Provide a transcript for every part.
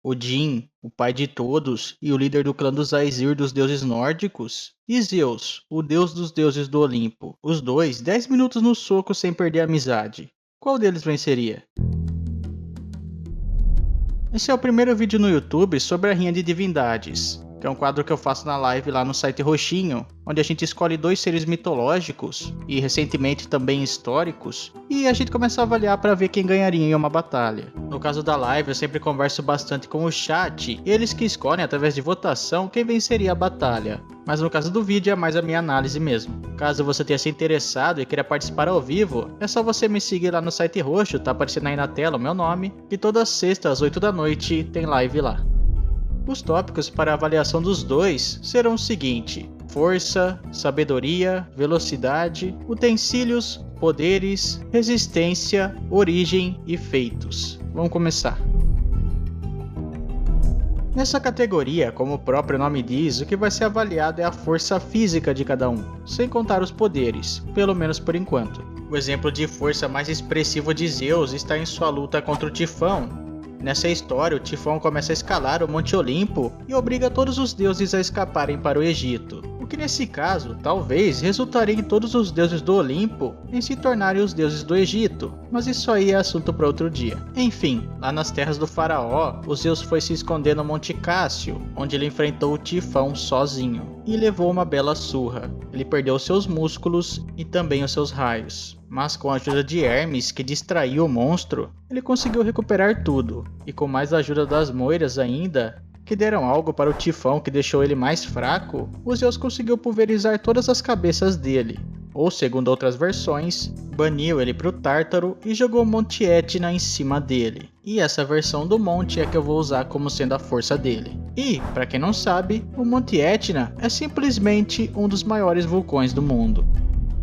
Odin, o pai de todos e o líder do clã dos Aesir dos deuses nórdicos, e Zeus, o deus dos deuses do Olimpo, os dois 10 minutos no soco sem perder a amizade. Qual deles venceria? Esse é o primeiro vídeo no YouTube sobre a Rinha de Divindades, que é um quadro que eu faço na live lá no site Roxinho, onde a gente escolhe 2 seres mitológicos e recentemente também históricos, e a gente começa a avaliar para ver quem ganharia em uma batalha. No caso da live eu sempre converso bastante com o chat, eles que escolhem através de votação quem venceria a batalha, mas no caso do vídeo é mais a minha análise mesmo. Caso você tenha se interessado e queira participar ao vivo, é só você me seguir lá no site roxo, tá aparecendo aí na tela o meu nome, e toda sexta às 8 da noite tem live lá. Os tópicos para a avaliação dos dois serão o seguinte: força, sabedoria, velocidade, utensílios, poderes, resistência, origem e feitos. Vamos começar. Nessa categoria, como o próprio nome diz, o que vai ser avaliado é a força física de cada um, sem contar os poderes, pelo menos por enquanto. O exemplo de força mais expressivo de Zeus está em sua luta contra o Tifão. Nessa história, o Tifão começa a escalar o Monte Olimpo e obriga todos os deuses a escaparem para o Egito, o que nesse caso, talvez, resultaria em todos os deuses do Olimpo em se tornarem os deuses do Egito, mas isso aí é assunto para outro dia. Enfim, lá nas terras do faraó, o Zeus foi se esconder no Monte Cássio, onde ele enfrentou o Tifão sozinho, e levou uma bela surra. Ele perdeu seus músculos e também os seus raios. Mas com a ajuda de Hermes, que distraiu o monstro, ele conseguiu recuperar tudo, e com mais ajuda das moiras ainda, que deram algo para o Tifão que deixou ele mais fraco, o Zeus conseguiu pulverizar todas as cabeças dele, ou segundo outras versões, baniu ele para o Tártaro e jogou o Monte Etna em cima dele. E essa versão do monte é que eu vou usar como sendo a força dele. E, para quem não sabe, o Monte Etna é simplesmente um dos maiores vulcões do mundo.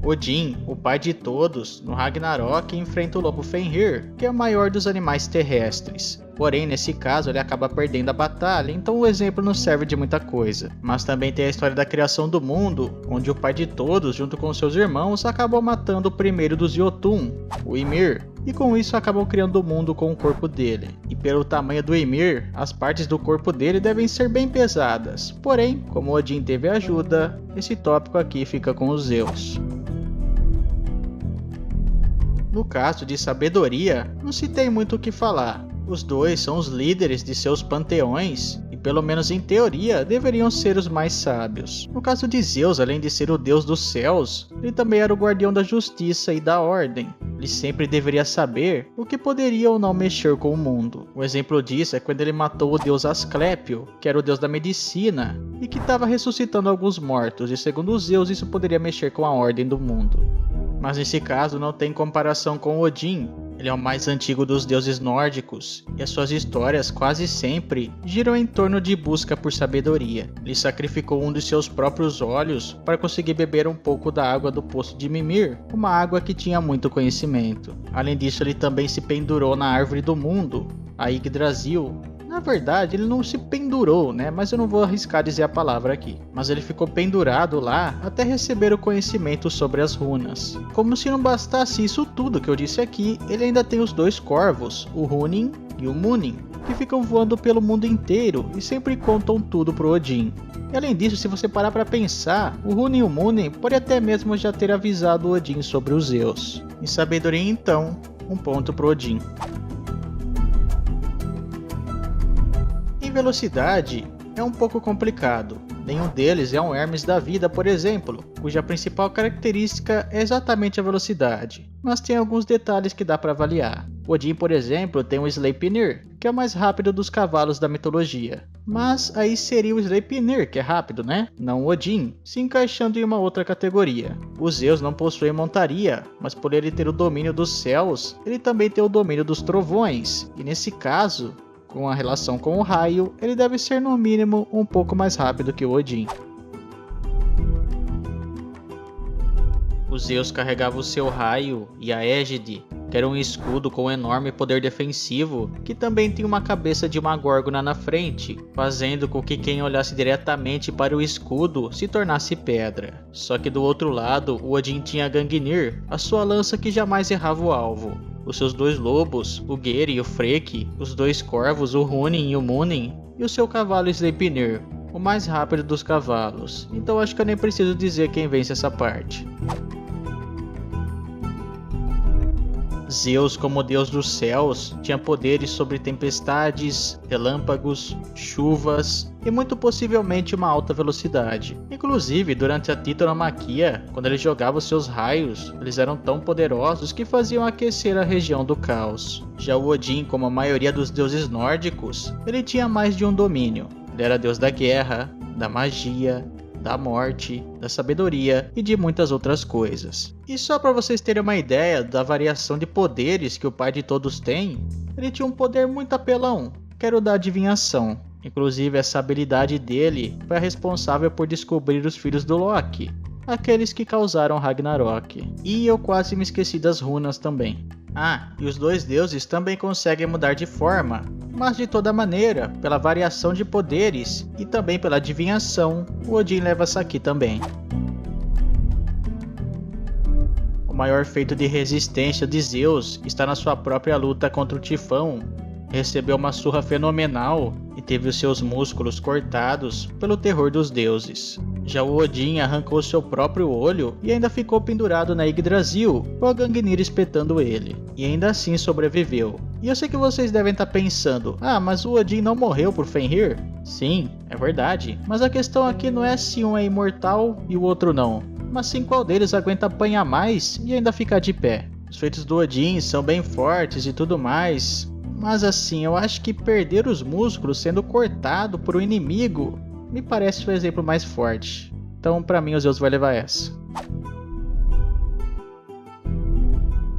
Odin, o pai de todos, no Ragnarok enfrenta o lobo Fenrir, que é o maior dos animais terrestres. Porém, nesse caso, ele acaba perdendo a batalha, então o exemplo não serve de muita coisa. Mas também tem a história da criação do mundo, onde o pai de todos, junto com seus irmãos, acabou matando o primeiro dos Jotun, o Ymir, e com isso acabam criando o mundo com o corpo dele. E pelo tamanho do Ymir, as partes do corpo dele devem ser bem pesadas. Porém, como Odin teve ajuda, esse tópico aqui fica com os Zeus. No caso de sabedoria, não se tem muito o que falar. Os dois são os líderes de seus panteões e, pelo menos em teoria, deveriam ser os mais sábios. No caso de Zeus, além de ser o deus dos céus, ele também era o guardião da justiça e da ordem. Ele sempre deveria saber o que poderia ou não mexer com o mundo. Um exemplo disso é quando ele matou o deus Asclépio, que era o deus da medicina, e que estava ressuscitando alguns mortos, e segundo Zeus isso poderia mexer com a ordem do mundo. Mas nesse caso não tem comparação com Odin. Ele é o mais antigo dos deuses nórdicos, e as suas histórias quase sempre giram em torno de busca por sabedoria. Ele sacrificou um dos seus próprios olhos para conseguir beber um pouco da água do poço de Mimir, uma água que tinha muito conhecimento. Além disso, ele também se pendurou na árvore do mundo, a Yggdrasil. Na verdade, ele não se pendurou, né? Mas eu não vou arriscar dizer a palavra aqui. Mas ele ficou pendurado lá até receber o conhecimento sobre as runas. Como se não bastasse isso tudo que eu disse aqui, ele ainda tem os 2 corvos, o Húnin e o Munin, que ficam voando pelo mundo inteiro e sempre contam tudo pro Odin. E além disso, se você parar para pensar, o Húnin e o Munin pode até mesmo já ter avisado o Odin sobre os Zeus. Em sabedoria então, um ponto pro Odin. Velocidade é um pouco complicado. Nenhum deles é um Hermes da vida, por exemplo, cuja principal característica é exatamente a velocidade, mas tem alguns detalhes que dá para avaliar. Odin, por exemplo, tem o Sleipnir, que é o mais rápido dos cavalos da mitologia. Mas aí seria o Sleipnir que é rápido, né? Não o Odin, se encaixando em uma outra categoria. O Zeus não possui montaria, mas por ele ter o domínio dos céus, ele também tem o domínio dos trovões, e nesse caso, com a relação com o raio, ele deve ser no mínimo um pouco mais rápido que o Odin. O Zeus carregava o seu raio e a égide, que era um escudo com enorme poder defensivo, que também tinha uma cabeça de uma górgona na frente, fazendo com que quem olhasse diretamente para o escudo se tornasse pedra. Só que do outro lado, o Odin tinha Gungnir, a sua lança que jamais errava o alvo. os seus 2 lobos, o Geri e o Freki, os 2 corvos, o Húnin e o Múnin, e o seu cavalo Sleipnir, o mais rápido dos cavalos. Então acho que eu nem preciso dizer quem vence essa parte. Zeus, como deus dos céus, tinha poderes sobre tempestades, relâmpagos, chuvas e muito possivelmente uma alta velocidade. Inclusive, durante a titanomaquia, quando ele jogava os seus raios, eles eram tão poderosos que faziam aquecer a região do caos. Já o Odin, como a maioria dos deuses nórdicos, ele tinha mais de um domínio. Ele era deus da guerra, da magia, da morte, da sabedoria e de muitas outras coisas. E só para vocês terem uma ideia da variação de poderes que o pai de todos tem, ele tinha um poder muito apelão, que era o da adivinhação. Inclusive essa habilidade dele foi a responsável por descobrir os filhos do Loki, aqueles que causaram Ragnarok. E eu quase me esqueci das runas também. Ah, e os 2 deuses também conseguem mudar de forma, mas de toda maneira, pela variação de poderes e também pela adivinhação, o Odin leva essa aqui também. O maior feito de resistência de Zeus está na sua própria luta contra o Tifão. Recebeu uma surra fenomenal e teve os seus músculos cortados pelo terror dos deuses. Já o Odin arrancou seu próprio olho e ainda ficou pendurado na Yggdrasil, com a Gangnir espetando ele, e ainda assim sobreviveu. E eu sei que vocês devem estar pensando, mas o Odin não morreu por Fenrir? Sim, é verdade, mas a questão aqui não é se um é imortal e o outro não, mas sim qual deles aguenta apanhar mais e ainda ficar de pé. Os feitos do Odin são bem fortes e tudo mais, mas assim, eu acho que perder os músculos sendo cortado por um inimigo me parece o exemplo mais forte. Então, pra mim, o Zeus vai levar essa.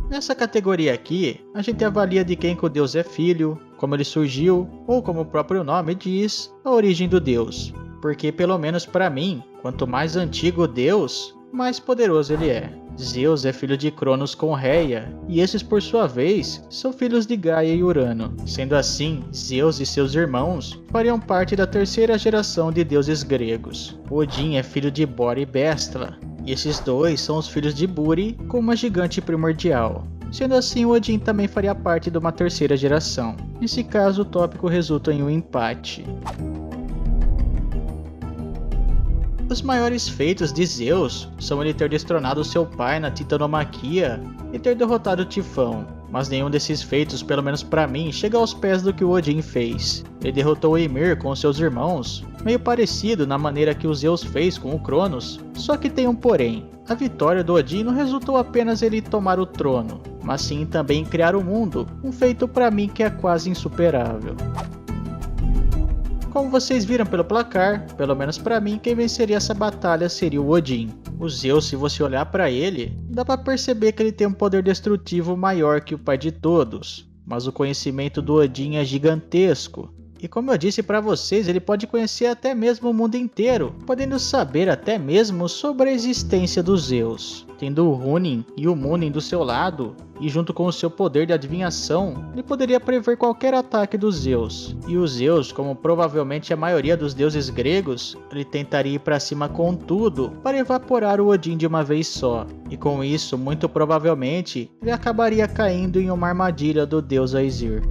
Nessa categoria aqui, a gente avalia de quem que o deus é filho, como ele surgiu, ou como o próprio nome diz, a origem do deus. Porque, pelo menos pra mim, quanto mais antigo o deus, mais poderoso ele é. Zeus é filho de Cronos com Reia, e esses por sua vez são filhos de Gaia e Urano. Sendo assim, Zeus e seus irmãos fariam parte da 3ª geração de deuses gregos. Odin é filho de Bora e Bestla, e esses 2 são os filhos de Buri com uma gigante primordial. Sendo assim, o Odin também faria parte de uma 3ª geração. Nesse caso, o tópico resulta em um empate. Os maiores feitos de Zeus são ele ter destronado seu pai na titanomaquia e ter derrotado o Tifão, mas nenhum desses feitos, pelo menos pra mim, chega aos pés do que o Odin fez. Ele derrotou Ymir com seus irmãos, meio parecido na maneira que o Zeus fez com o Cronos, só que tem um porém. A vitória do Odin não resultou apenas ele tomar o trono, mas sim também em criar o mundo, um feito pra mim que é quase insuperável. Como vocês viram pelo placar, pelo menos pra mim, quem venceria essa batalha seria o Odin. O Zeus, se você olhar pra ele, dá pra perceber que ele tem um poder destrutivo maior que o pai de todos, mas o conhecimento do Odin é gigantesco. E como eu disse pra vocês, ele pode conhecer até mesmo o mundo inteiro, podendo saber até mesmo sobre a existência dos Zeus. Tendo o Húnin e o Múnin do seu lado, e junto com o seu poder de adivinhação, ele poderia prever qualquer ataque dos Zeus. E o Zeus, como provavelmente a maioria dos deuses gregos, ele tentaria ir pra cima com tudo para evaporar o Odin de uma vez só. E com isso, muito provavelmente, ele acabaria caindo em uma armadilha do deus Aesir.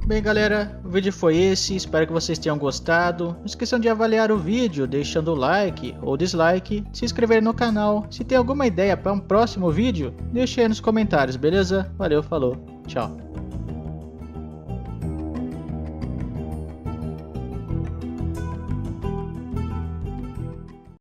Bem galera, o vídeo foi esse, espero que vocês tenham gostado. Não esqueçam de avaliar o vídeo, deixando o like ou dislike, se inscrever no canal. Se tem alguma ideia para um próximo vídeo, deixe aí nos comentários, beleza? Valeu, falou, tchau.